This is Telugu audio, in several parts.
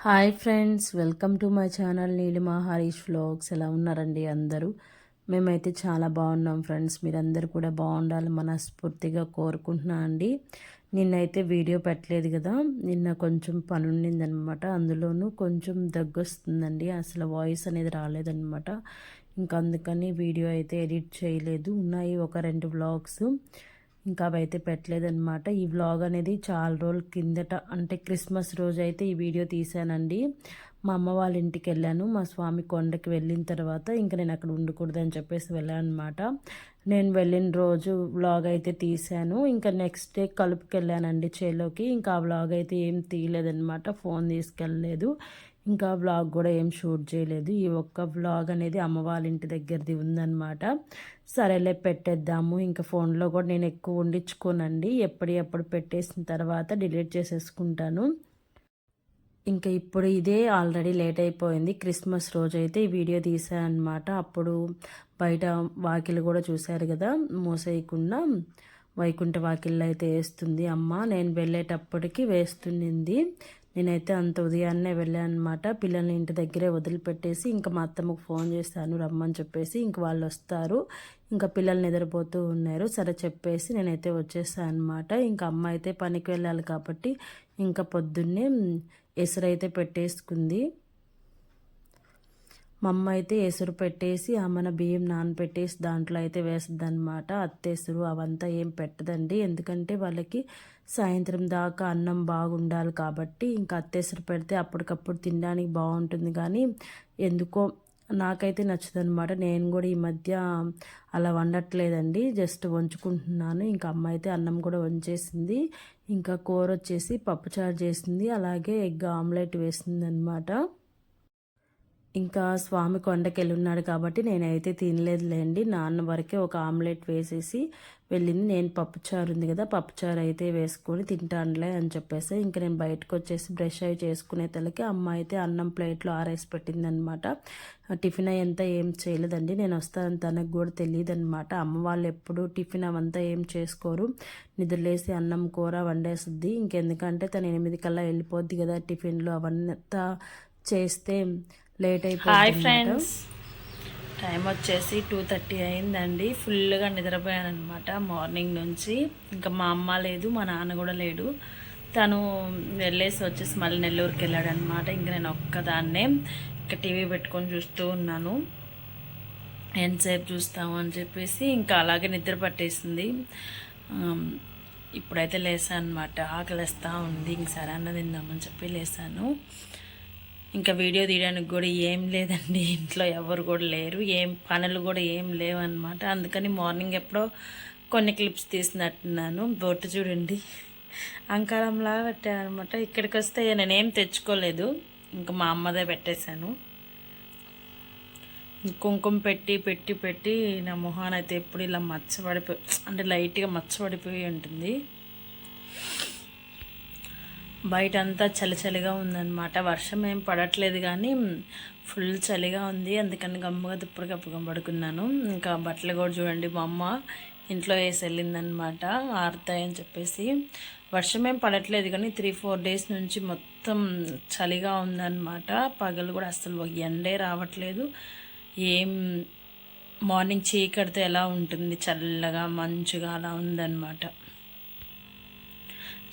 Hi friends, welcome to my channel Neelima Harish vlogs. ఎలా ఉన్నారండి అందరూ? మేమైతే చాలా బాగున్నాం ఫ్రెండ్స్. మీరందరూ కూడా బాగుండాలి మనస్ఫూర్తిగా కోరుకుంటున్నా అండి. నిన్నైతే వీడియో పెట్టలేదు కదా, నిన్న కొంచెం పని ఉండిందనమాట. అందులోనూ కొంచెం దగ్గొస్తుందండి, అసలు వాయిస్ అనేది రాలేదనమాట. ఇంకా అందుకని వీడియో అయితే ఎడిట్ చేయలేదు. ఉన్నాయి ఒక 2 వ్లాగ్స్, ఇంకా అవైతే పెట్టలేదన్నమాట. ఈ వ్లాగ్ అనేది చాలా రోజుల కిందట, అంటే క్రిస్మస్ రోజు అయితే ఈ వీడియో తీసానండి. మా అమ్మ వాళ్ళ ఇంటికి వెళ్ళాను. మా స్వామి కొండకి వెళ్ళిన తర్వాత ఇంకా నేను అక్కడ ఉండకూడదని చెప్పేసి వెళ్ళాను అనమాట. నేను వెళ్ళిన రోజు వ్లాగ్ అయితే తీశాను. ఇంకా నెక్స్ట్ డే కలుపుకి వెళ్ళానండి చేలోకి. ఇంకా ఆ వ్లాగ్ అయితే ఏం తీయలేదన్నమాట, ఫోన్ తీసుకెళ్ళలేదు. ఇంకా వ్లాగ్ కూడా ఏం షూట్ చేయలేదు. ఈ ఒక్క వ్లాగ్ అనేది అమ్మ వాళ్ళ ఇంటి దగ్గరది ఉందన్నమాట. సరేలే పెట్టేద్దాము. ఇంకా ఫోన్లో కూడా నేను ఎక్కువ ఉండించుకోనండి, ఎప్పుడు పెట్టేసిన తర్వాత డిలీట్ చేసేసుకుంటాను. ఇంకా ఇప్పుడు ఇదే ఆల్రెడీ లేట్ అయిపోయింది. క్రిస్మస్ రోజు అయితే ఈ వీడియో తీసాను అనమాట. అప్పుడు బయట వాకిలు కూడా చూశారు కదా, మూసేయకుండా వైకుంఠ వాకిళ్ళు అయితే వేస్తుంది అమ్మ. నేను వెళ్ళేటప్పటికి వేస్తుండింది. నేనైతే అంత ఉదయాన్నే వెళ్ళాను అనమాట. పిల్లల్ని ఇంటి దగ్గరే వదిలిపెట్టేసి ఇంకా మా అత్తమ్మకు ఫోన్ చేశాను రమ్మని చెప్పేసి. ఇంక వాళ్ళు వస్తారు, ఇంకా పిల్లలు నిద్రపోతూ ఉన్నారు. సరే చెప్పేసి నేనైతే వచ్చేసాను అనమాట. ఇంకా అమ్మ అయితే పనికి వెళ్ళాలి కాబట్టి ఇంకా పొద్దున్నే ఎసురైతే పెట్టేసుకుంది. మా అమ్మ అయితే ఎసురు పెట్టేసి మన బియ్యం నానబెట్టేసి దాంట్లో అయితే వేస్తుంది అనమాట. అత్తెసురు అవంతా ఏం పెట్టదండి, ఎందుకంటే వాళ్ళకి సాయంత్రం దాకా అన్నం బాగుండాలి కాబట్టి. ఇంకా అత్తెసురు పెడితే అప్పటికప్పుడు తినడానికి బాగుంటుంది, కానీ ఎందుకో నాకైతే నచ్చదనమాట. నేను కూడా ఈ మధ్య అలా వండట్లేదండి, జస్ట్ వంచుకుంటున్నాను. ఇంకా అమ్మ అయితే అన్నం కూడా వంచేసింది. ఇంకా కూర వచ్చేసి పప్పుచారు చేసింది, అలాగే ఎగ్ ఆమ్లెట్ వేసింది అనమాట. ఇంకా స్వామి కొండకెళ్ళి ఉన్నాడు కాబట్టి నేనైతే తినలేదులేండి. నాన్న వరకే ఒక ఆమ్లెట్ వేసేసి వెళ్ళింది. నేను పప్పుచారు ఉంది కదా, పప్పుచారు అయితే వేసుకొని తింటానులే అని చెప్పేసి ఇంకా నేను బయటకు వచ్చేసి బ్రష్ అవి చేసుకునే తలకి అమ్మ అయితే అన్నం ప్లేట్లో ఆరేసి పెట్టిందనమాట. టిఫిన్ అయ్యంతా ఏం చేయలేదండి, నేను వస్తానని తనకు కూడా తెలియదు అనమాట. అమ్మ వాళ్ళు ఎప్పుడు టిఫిన్ అవంతా ఏం చేసుకోరు, నిద్రలేసి అన్నం కూర వండేస్తుంది. ఇంకెందుకంటే తను 8 కల్లా వెళ్ళిపోద్ది కదా, టిఫిన్లు అవన్నీ చేస్తే లేట్ అయిపోయింది. హాయ్ ఫ్రెండ్స్, టైం వచ్చేసి 2:30 అయిందండి. ఫుల్గా నిద్రపోయాను అనమాట మార్నింగ్ నుంచి. ఇంకా మా అమ్మ లేదు, మా నాన్న కూడా లేడు. తను వెళ్ళేసి వచ్చేసి మళ్ళీ నెల్లూరుకి వెళ్ళాడు అనమాట. ఇంకా నేను ఒక్కదాన్నే ఇంకా టీవీ పెట్టుకొని చూస్తూ ఉన్నాను. ఎంతసేపు చూస్తాము అని చెప్పేసి ఇంకా అలాగే నిద్ర పట్టేసింది. ఇప్పుడైతే లేసాను అనమాట. ఆకలిస్తూ ఉంది, ఇంక సరే అన్న తిందామని చెప్పి లేసాను. ఇంకా వీడియో తీయడానికి కూడా ఏం లేదండి, ఇంట్లో ఎవరు కూడా లేరు, ఏం పనులు కూడా ఏం లేవన్నమాట. అందుకని మార్నింగ్ ఎప్పుడో కొన్ని క్లిప్స్ తీసినట్టున్నాను. బొట్టు చూడండి అంకారంలాగా పెట్టాను అనమాట. ఇక్కడికి వస్తే నేనేం తెచ్చుకోలేదు, ఇంకా మా అమ్మదే పెట్టేశాను. కుంకుమ పెట్టి పెట్టి పెట్టి నా మొహాన్ అయితే ఎప్పుడు ఇలా మచ్చబడిపోయి, అంటే లైట్గా మచ్చబడిపోయి ఉంటుంది. బయట అంతా చలి చలిగా ఉందన్నమాట. వర్షం ఏం పడట్లేదు కానీ ఫుల్ చలిగా ఉంది. అందుకని గమ్ముగా దుప్పటికప్పుగా పడుకున్నాను. ఇంకా బట్టలు కూడా చూడండి, మా అమ్మ ఇంట్లో వేసి వెళ్ళిందనమాట ఆరుతాయని చెప్పేసి. వర్షం ఏం పడట్లేదు కానీ 3-4 డేస్ నుంచి మొత్తం చలిగా ఉందన్నమాట. పగలు కూడా అసలు ఎండే రావట్లేదు. ఏం మార్నింగ్ చీకటితో ఎలా ఉంటుంది, చల్లగా మంచుగా అలా ఉందన్నమాట.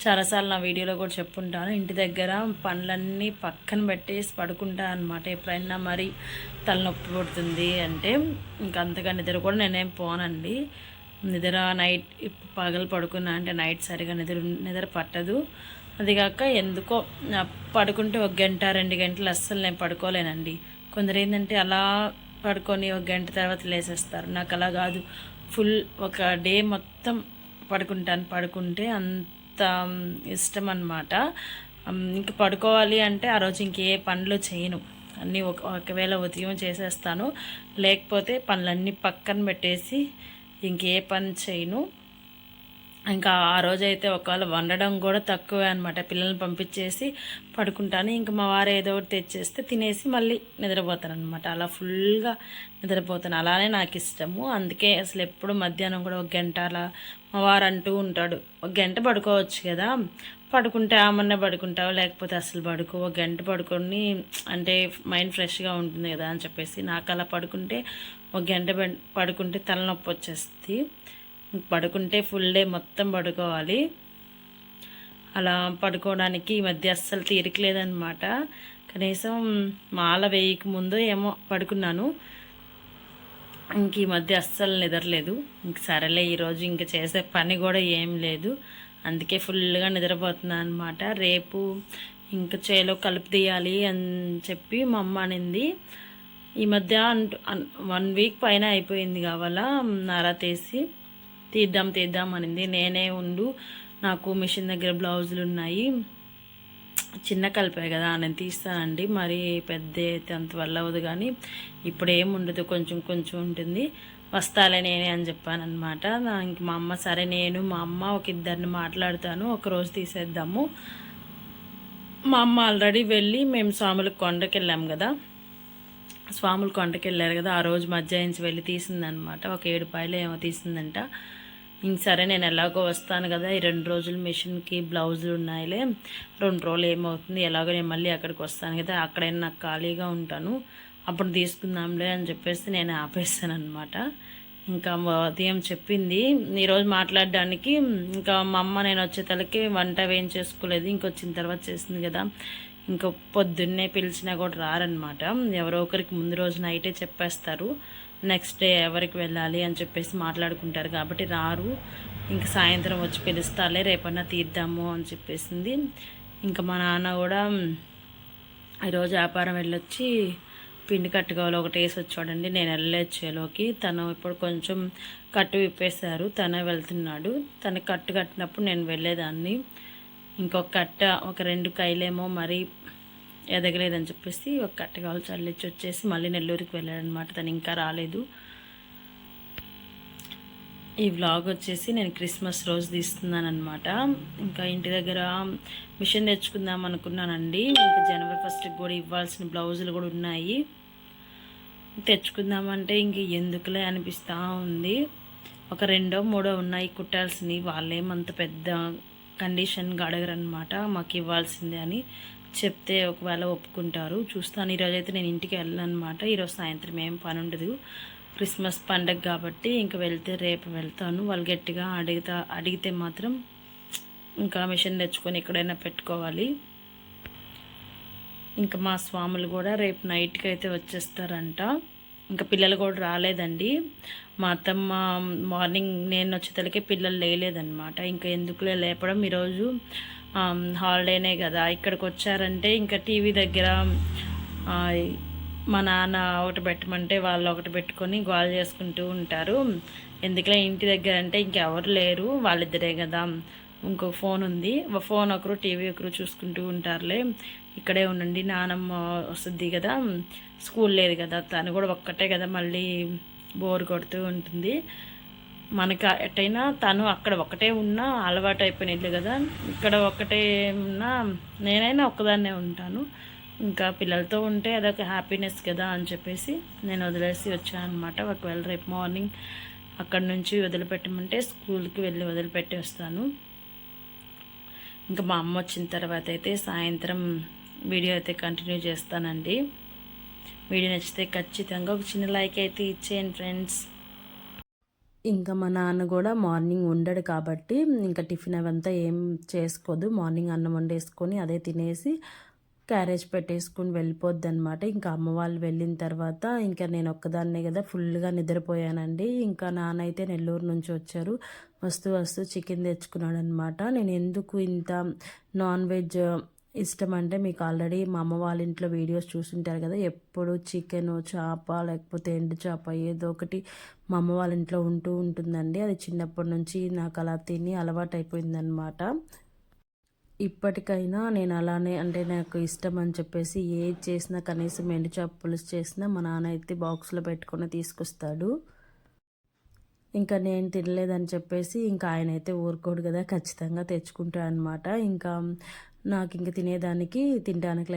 చాలాసార్లు నా వీడియోలో కూడా చెప్పుంటాను, ఇంటి దగ్గర పనులన్నీ పక్కన పెట్టేసి పడుకుంటా అనమాట. ఎప్పుడైనా మరి తలనొప్పి పుడుతుంది అంటే ఇంకా అంతగా నిద్ర కూడా నేనేం పోనండి. నిద్ర నైట్ పగలు పడుకున్నా అంటే నైట్ సరిగా నిద్ర పట్టదు. అదిగాక ఎందుకో పడుకుంటే 1 గంట 2 గంటలు అస్సలు నేను పడుకోలేనండి. కొందరు ఏంటంటే అలా పడుకొని 1 గంట తర్వాత లేసేస్తారు. నాకు అలా కాదు, ఫుల్ ఒక డే మొత్తం పడుకుంటే అంత ఇష్టం అన్నమాట. ఇంక పడుకోవాలి అంటే ఆ రోజు ఇంకే పనులు చేయను, అన్నీ ఒకవేళ ఉదయం చేసేస్తాను, లేకపోతే పనులన్నీ పక్కన పెట్టేసి ఇంకే పని చేయను. ఇంకా ఆ రోజైతే ఒకవేళ వండడం కూడా తక్కువే అనమాట. పిల్లల్ని పంపించేసి పడుకుంటాను. ఇంకా మా వారు ఏదో ఒకటి తెచ్చేస్తే తినేసి మళ్ళీ నిద్రపోతాను అనమాట. అలా ఫుల్గా నిద్రపోతాను. అలానే నాకు ఇష్టము. అందుకే అసలు ఎప్పుడు మధ్యాహ్నం కూడా ఒక గంట అలా మా వారు అంటూ ఉంటాడు, ఒక గంట పడుకోవచ్చు కదా, పడుకుంటే ఆమన్నా పడుకుంటావు లేకపోతే అసలు పడుకో, ఒక గంట పడుకొని అంటే మైండ్ ఫ్రెష్గా ఉంటుంది కదా అని చెప్పేసి. నాకు అలా పడుకుంటే ఒక గంట పడుకుంటే తలనొప్పి వచ్చేస్తుంది. పడుకుంటే ఫుల్ డే మొత్తం పడుకోవాలి. అలా పడుకోవడానికి ఈ మధ్య అస్సలు తీరికలేదనమాట. కనీసం మాల వేయక ముందు ఏమో పడుకున్నాను. ఇంక ఈ మధ్య అస్సలు నిద్రలేదు. ఇంక సరేలే ఈరోజు ఇంక చేసే పని కూడా ఏం లేదు, అందుకే ఫుల్గా నిద్రపోతున్నాను అనమాట. రేపు ఇంక చేలో కలుపు తీయాలి అని చెప్పి మా అమ్మ అనింది. ఈ మధ్య 1 వీక్ పైన అయిపోయింది కావాలా నారా తీద్దాం అనింది. నేనే ఉండు, నాకు మిషన్ దగ్గర బ్లౌజులు ఉన్నాయి, చిన్న కలిపే కదా నేను తీస్తానండి, మరి పెద్ద అయితే అంతవల్ల అవ్వదు, కానీ ఇప్పుడు ఏం ఉండదు, కొంచెం కొంచెం ఉంటుంది, వస్తాలే నేనే అని చెప్పానమాట. ఇంక మా అమ్మ సరే నేను మా అమ్మ ఒక ఇద్దరిని మాట్లాడుతాను, ఒకరోజు తీసేద్దాము. మా అమ్మ ఆల్రెడీ వెళ్ళి మేము స్వాముల కొండకి వెళ్ళాం కదా, స్వాముల కొండకి వెళ్ళారు కదా, ఆ రోజు మధ్యాహ్నం వెళ్ళి తీసిందనమాట. ఒక 7 పాయలు ఏమో తీసిందంట. ఇంక సరే నేను ఎలాగో వస్తాను కదా, ఈ 2 రోజులు మిషన్కి బ్లౌజులు ఉన్నాయిలే, 2 రోజులు ఏమవుతుంది, ఎలాగో నేను మళ్ళీ అక్కడికి వస్తాను కదా, అక్కడైనా నాకు ఖాళీగా ఉంటాను, అప్పుడు తీసుకుందాంలే అని చెప్పేసి నేను ఆపేస్తాను అనమాట. ఇంకా ఉదయం చెప్పింది ఈరోజు మాట్లాడడానికి. ఇంకా మా అమ్మ నేను వచ్చేతలకి వంట ఏం చేసుకోలేదు, ఇంకొచ్చిన తర్వాత చేసింది కదా, ఇంకా పొద్దున్నే పిలిచినా కూడా రారనమాట. ఎవరో ఒకరికి ముందు రోజు నైటే చెప్పేస్తారు, నెక్స్ట్ డే ఎవరికి వెళ్ళాలి అని చెప్పేసి మాట్లాడుకుంటారు కాబట్టి రారు. ఇంకా సాయంత్రం వచ్చి పిలుస్తాలే, రేపన్నా తీద్దాము అని చెప్పేసింది. ఇంకా మా నాన్న కూడా ఈరోజు వ్యాపారం వెళ్ళొచ్చి పిండి కట్టుకోవాలి ఒకటి వేసి వచ్చాడండి. నేను వెళ్ళలేదు చేలోకి, తను ఇప్పుడు కొంచెం కట్టు విప్పేశారు, తనే వెళ్తున్నాడు. తను కట్టు కట్టినప్పుడు నేను వెళ్ళేదాన్ని. ఇంకొక కట్ట ఒక 2 కాయలేమో మరి ఎదగలేదని చెప్పేసి ఒక కట్ట కావాలి చల్లించి వచ్చేసి మళ్ళీ నెల్లూరుకి వెళ్ళాడనమాట. తను ఇంకా రాలేదు. ఈ వ్లాగ్ వచ్చేసి నేను క్రిస్మస్ రోజు తీస్తున్నాను అనమాట. ఇంకా ఇంటి దగ్గర మిషన్ తెచ్చుకుందాం అనుకున్నానండి. ఇంకా జనవరి 1కి కూడా ఇవ్వాల్సిన బ్లౌజులు కూడా ఉన్నాయి, తెచ్చుకుందామంటే ఇంక ఎందుకులే అనిపిస్తూ ఉంది. ఒక 2 3 ఉన్నాయి కుట్టాల్సినవి. వాళ్ళేమంత పెద్ద కండిషన్గా అడగరనమాట, మాకు ఇవ్వాల్సిందే అని చెప్తే ఒకవేళ ఒప్పుకుంటారు. చూస్తాను. ఈరోజు అయితే నేను ఇంటికి వెళ్ళనమాట. ఈరోజు సాయంత్రం ఏం పని ఉండదు, క్రిస్మస్ పండగ కాబట్టి ఇంక వెళ్తే రేపు వెళ్తాను. వాళ్ళు గట్టిగా అడిగితే మాత్రం ఇంకా మిషన్ తెచ్చుకొని ఎక్కడైనా పెట్టుకోవాలి. ఇంకా మా స్వాములు కూడా రేపు నైట్కి అయితే వచ్చేస్తారంట. ఇంకా పిల్లలు కూడా రాలేదండి. మా అత్తమ్మ మార్నింగ్ నేను వచ్చేతలకే పిల్లలు లేదనమాట. ఇంకా ఎందుకులే లేపడం, ఈరోజు హాలిడేనే కదా, ఇక్కడికి వచ్చారంటే ఇంకా టీవీ దగ్గర మా నాన్న ఒకటి పెట్టమంటే వాళ్ళు ఒకటి పెట్టుకొని గోల చేసుకుంటూ ఉంటారు. ఎందుకులే ఇంటి దగ్గర అంటే ఇంకెవరు లేరు, వాళ్ళిద్దరే కదా, ఇంకో ఫోన్ ఉంది, ఫోన్ ఒకరు టీవీ ఒకరు చూసుకుంటూ ఉంటారులే, ఇక్కడే ఉండండి, నానమ్మ వస్తుంది కదా, స్కూల్ లేదు కదా, తను కూడా ఒక్కటే కదా, మళ్ళీ బోర్ కొడుతూ ఉంటుంది. మనకి ఎట్టయినా తను అక్కడ ఒకటే ఉన్నా అలవాటు అయిపోయినట్లు కదా, ఇక్కడ ఒకటే ఉన్నా నేనైనా ఒక్కదాన్నే ఉంటాను. ఇంకా పిల్లలతో ఉంటే అదొక హ్యాపీనెస్ కదా అని చెప్పేసి నేను వదిలేసి వచ్చాను అనమాట. ఒకవేళ రేపు మార్నింగ్ అక్కడ నుంచి వదిలిపెట్టమంటే స్కూల్కి వెళ్ళి వదిలిపెట్టి వస్తాను. ఇంకా మా అమ్మ వచ్చిన తర్వాత అయితే సాయంత్రం వీడియో అయితే కంటిన్యూ చేస్తానండి. వీడియో నచ్చితే ఖచ్చితంగా ఒక చిన్న లైక్ అయితే ఇచ్చేయండి ఫ్రెండ్స్. ఇంకా మా నాన్న కూడా మార్నింగ్ ఉండడు కాబట్టి ఇంకా టిఫిన్ అవంతా ఏం చేసుకోదు. మార్నింగ్ అన్నం వండేసుకొని అదే తినేసి క్యారేజ్ పెట్టేసుకుని వెళ్ళిపోద్ది అనమాట. ఇంకా అమ్మ వాళ్ళు వెళ్ళిన తర్వాత ఇంకా నేను ఒక్కదాన్నే కదా, ఫుల్గా నిద్రపోయానండి. ఇంకా నాన్న అయితే నెల్లూరు నుంచి వచ్చారు, వస్తూ చికెన్ తెచ్చుకున్నాడు అనమాట. నేను ఎందుకు ఇంత నాన్ వెజ్ ఇష్టం అంటే, మీకు ఆల్రెడీ మా అమ్మ వాళ్ళ ఇంట్లో వీడియోస్ చూసుంటారు కదా, ఎప్పుడు చికెన్ చేప లేకపోతే ఎండు చేప ఏదో ఒకటి మా అమ్మ వాళ్ళ ఇంట్లో ఉంటుందండి. అది చిన్నప్పటి నుంచి నాకు అలా తిని అలవాటు అయిపోయిందనమాట. ఇప్పటికైనా నేను అలానే, అంటే నాకు ఇష్టం అని చెప్పేసి ఏది చేసినా, కనీసం ఎండు చేప పులుసు చేసినా మా నాన్న అయితే బాక్స్లో పెట్టుకొని తీసుకొస్తాడు. ఇంకా నేను తినలేదని చెప్పేసి ఇంకా ఆయన అయితే ఊరుకోడు కదా, ఖచ్చితంగా తెచ్చుకుంటాడు అనమాట. ఇంకా నాకు ఇంక తినడానికి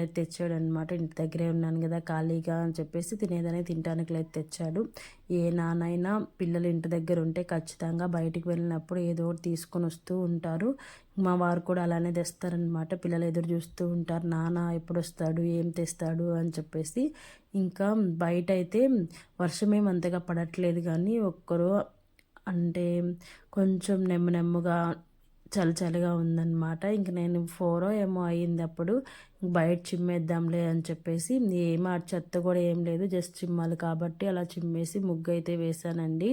అయితే తెచ్చాడు అనమాట. ఇంటి దగ్గరే ఉన్నాను కదా ఖాళీగా అని చెప్పేసి తినడానికి అయితే తెచ్చాడు. ఏ నాన్నైనా పిల్లలు ఇంటి దగ్గర ఉంటే ఖచ్చితంగా బయటికి వెళ్ళినప్పుడు ఏదో ఒకటి తీసుకొని వస్తూ ఉంటారు. మా వారు కూడా అలానే తెస్తారనమాట. పిల్లలు ఎదురు చూస్తూ ఉంటారు, నాన్న ఎప్పుడు వస్తాడు, ఏం తెస్తాడు అని చెప్పేసి. ఇంకా బయట అయితే వర్షం ఏమంతగా పడట్లేదు, కానీ ఒక్కరో అంటే కొంచెం నెమ్మగా చలి చలిగా ఉందన్నమాట. ఇంక నేను 4 ఏమో అయ్యింది అప్పుడు. బయట చిమ్మేద్దాంలే అని చెప్పేసి ఏమో చెత్త కూడా ఏం లేదు, జస్ట్ చిమ్మాలి కాబట్టి అలా చిమ్మేసి ముగ్గు అయితే వేశానండి.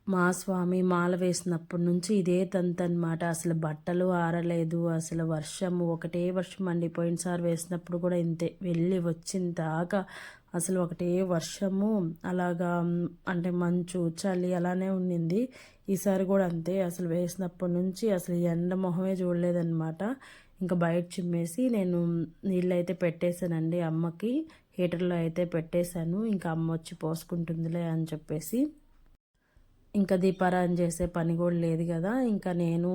మా స్వామి మాల వేసినప్పటి నుంచి ఇదే తంతనమాట. అసలు బట్టలు ఆరలేదు, అసలు వర్షము ఒకటే వర్షం అండి. పోయినసారి వేసినప్పుడు కూడా ఇంతే, వెళ్ళి వచ్చిన దాకా అసలు ఒకటే వర్షము అలాగా, అంటే మంచు చలి అలానే ఉండింది. ఈసారి కూడా అంతే, అసలు వేసినప్పటి నుంచి అసలు ఎండ మొహమే చూడలేదన్నమాట. ఇంకా బయట చిమ్మేసి నేను నీళ్ళు అయితే పెట్టేశానండి అమ్మకి, హీటర్లో అయితే పెట్టేశాను. ఇంకా అమ్మ వచ్చి పోసుకుంటుందిలే అని చెప్పేసి. ఇంకా దీపారాధన చేసే పని కూడా లేదు కదా, ఇంకా నేను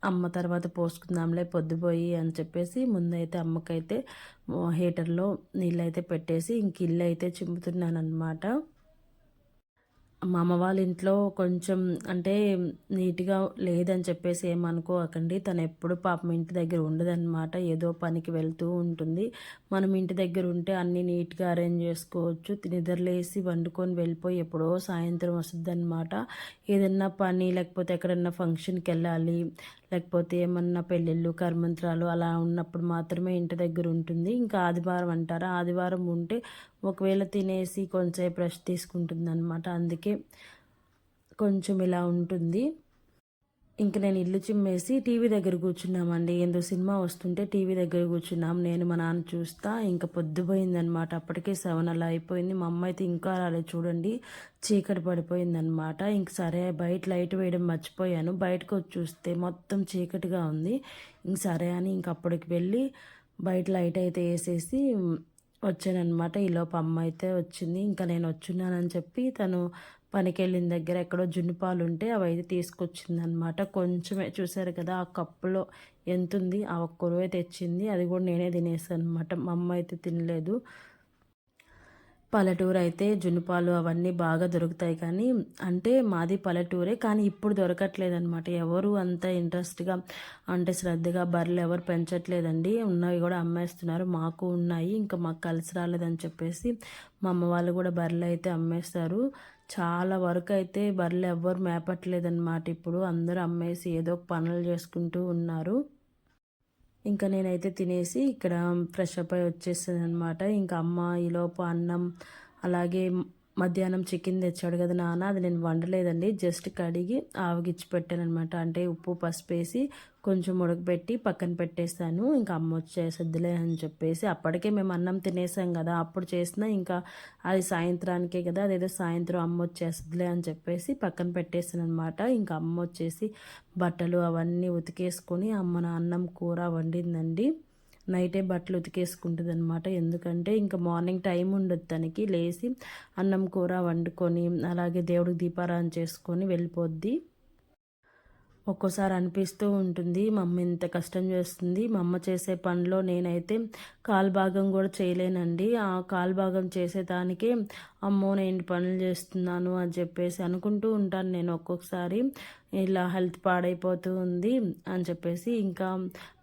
అమ్మ తర్వాత పోసుకుందాంలే పొద్దుపోయి అని చెప్పేసి ముందైతే అమ్మకైతే హీటర్లో నీళ్ళైతే పెట్టేసి ఇంక ఇల్లు అయితే చిమ్ముతున్నాను అనమాట. మా అమ్మ వాళ్ళ ఇంట్లో కొంచెం అంటే నీట్గా లేదని చెప్పేసి ఏమనుకోకండి. తను ఎప్పుడు పాపం ఇంటి దగ్గర ఉండదన్నమాట, ఏదో పనికి వెళ్తూ ఉంటుంది. మనం ఇంటి దగ్గర ఉంటే అన్నీ నీట్గా అరేంజ్ చేసుకోవచ్చు. నిద్రలేసి వండుకొని వెళ్ళిపోయి ఎప్పుడో సాయంత్రం వస్తుందన్నమాట. ఏదన్నా పని లేకపోతే ఎక్కడన్నా ఫంక్షన్కి వెళ్ళాలి, లేకపోతే ఏమన్నా పెళ్ళిళ్ళు కర్మంత్రాలు అలా ఉన్నప్పుడు మాత్రమే ఇంటి దగ్గర ఉంటుంది. ఇంకా ఆదివారం అంటారా, ఆదివారం ఉంటే ఒకవేళ తినేసి కొంచెంసేపు రెస్ట్ తీసుకుంటుంది అనమాట. అందుకే కొంచెం ఇలా ఉంటుంది. ఇంక నేను ఇల్లు చిమ్మేసి టీవీ దగ్గర కూర్చున్నామండి. ఏందో సినిమా వస్తుంటే టీవీ దగ్గర కూర్చున్నాం, నేను మా నాన్న చూస్తా. ఇంకా పొద్దుపోయిందనమాట, అప్పటికే 7 అలా అయిపోయింది. మా అమ్మ అయితే ఇంకా రాలేదు చూడండి, చీకటి పడిపోయిందనమాట. ఇంక సరే బయట లైట్ వేయడం మర్చిపోయాను, బయటకు వచ్చి చూస్తే మొత్తం చీకటిగా ఉంది. ఇంక సరే అని ఇంక అప్పటికి వెళ్ళి బయట లైట్ అయితే వేసేసి వచ్చానమాట. ఈలోపు అమ్మ అయితే వచ్చింది. ఇంకా నేను వచ్చున్నానని చెప్పి తను పనికి వెళ్ళిన దగ్గర ఎక్కడో జున్నుపాలు ఉంటే అవి అయితే తీసుకొచ్చిందనమాట. కొంచెమే చూసారు కదా, ఆ కప్పులో ఎంత ఉంది, ఆ ఒక్కరోజే తెచ్చింది. అది కూడా నేనే తినేసాను అనమాట, మా అమ్మ అయితే తినలేదు. పల్లెటూరు అయితే జున్నుపాలు అవన్నీ బాగా దొరుకుతాయి, కానీ అంటే మాది పల్లెటూరే కానీ ఇప్పుడు దొరకట్లేదు అనమాట. ఎవరు అంత ఇంట్రెస్ట్గా అంటే శ్రద్ధగా బర్రెలు ఎవరు పెంచట్లేదండి. ఉన్నవి కూడా అమ్మేస్తున్నారు, మాకు ఉన్నాయి, ఇంకా మాకు కలిసి రాలేదని చెప్పేసి మా అమ్మ వాళ్ళు కూడా బర్రెలు అయితే అమ్మేస్తారు. చాలా వరకు అయితే బర్రెలు ఎవ్వరు మేపట్లేదన్నమాట. ఇప్పుడు అందరూ అమ్మేసి ఏదో పనులు చేసుకుంటూ ఉన్నారు. ఇంకా నేనైతే తినేసి ఇక్కడ ఫ్రెష్ అప్ అయి వచ్చేసాను అనమాట. ఇంకా అమ్మ ఈలోపు అన్నం అలాగే మధ్యాహ్నం చికెన్ తెచ్చాడు కదా నాన్న, అది నేను వండలేదండి, జస్ట్ కడిగి ఆవగిచ్చి పెట్టాను అనమాట. అంటే ఉప్పు పసుపు వేసి కొంచెం ఉడకబెట్టి పక్కన పెట్టేస్తాను. ఇంకా అమ్మ వచ్చేసద్దులే అని చెప్పేసి, అప్పటికే మేము అన్నం తినేసాం కదా, అప్పుడు చేసినా ఇంకా అది సాయంత్రానికే కదా, అదేదో సాయంత్రం అమ్మ వచ్చేసద్దులే అని చెప్పేసి పక్కన పెట్టేసాను అనమాట. ఇంకా అమ్మ వచ్చేసి బట్టలు అవన్నీ ఉతికేసుకొని అమ్మ నా అన్నం కూర వండిందండి. నైటే బట్టలు ఉతికేసుకుంటుంది అనమాట. ఎందుకంటే ఇంకా మార్నింగ్ టైం ఉండదు తనకి, లేచి అన్నం కూర వండుకొని అలాగే దేవుడికి దీపారాధన చేసుకొని వెళ్ళిపోద్ది. ఒక్కోసారి అనిపిస్తూ ఉంటుంది మా అమ్మ ఇంత కష్టం చేస్తుంది, మా అమ్మ చేసే పనిలో నేనైతే కాలు భాగం కూడా చేయలేనండి. ఆ కాలు భాగం చేసేదానికే అమ్మో నేను పనులు చేస్తున్నాను అని చెప్పేసి అనుకుంటూ ఉంటాను నేను ఒక్కొక్కసారి. ఇలా హెల్త్ పాడైపోతూ ఉంది అని చెప్పేసి ఇంకా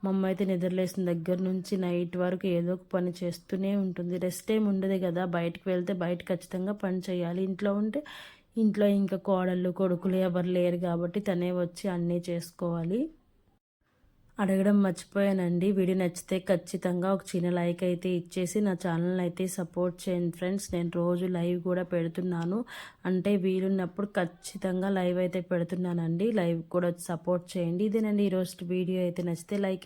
మా అమ్మ అయితే నిద్రలేసిన దగ్గర నుంచి నైట్ వరకు ఏదో ఒక పని చేస్తూనే ఉంటుంది. రెస్ట్ ఏమి ఉండదు కదా, బయటకు వెళ్తే బయట ఖచ్చితంగా పని చేయాలి, ఇంట్లో ఉంటే ఇంట్లో ఇంకా కోడళ్ళు కొడుకులు ఎవరు లేరు కాబట్టి తనే వచ్చి అన్నీ చేసుకోవాలి. అడగడం మర్చిపోయానండి, వీడియో నచ్చితే ఖచ్చితంగా ఒక చిన్న లైక్ అయితే ఇచ్చేసి నా ఛానల్ అయితే సపోర్ట్ చేయండి ఫ్రెండ్స్. నేను రోజు లైవ్ కూడా పెడుతున్నాను, అంటే వీలున్నప్పుడు ఖచ్చితంగా లైవ్ అయితే పెడుతున్నానండి. లైవ్ కూడా సపోర్ట్ చేయండి. ఇదేనండి ఈరోజు వీడియో. అయితే నచ్చితే లైక్